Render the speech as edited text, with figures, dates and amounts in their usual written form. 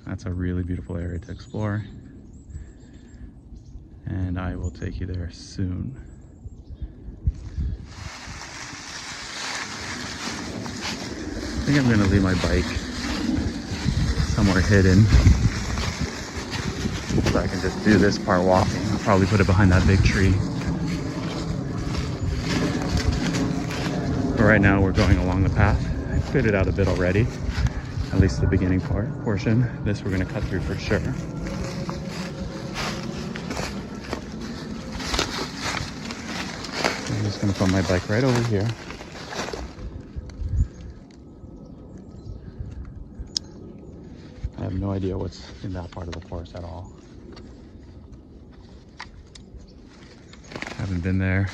That's a really beautiful area to explore. And I will take you there soon. I think I'm gonna leave my bike somewhere hidden so I can just do this part walking. I'll probably put it behind that big tree. But right now we're going along the path. I cleared it out a bit already, at least the beginning portion. This we're gonna cut through for sure. I'm just gonna put my bike right over here. I have no idea what's in that part of the forest at all. Haven't been there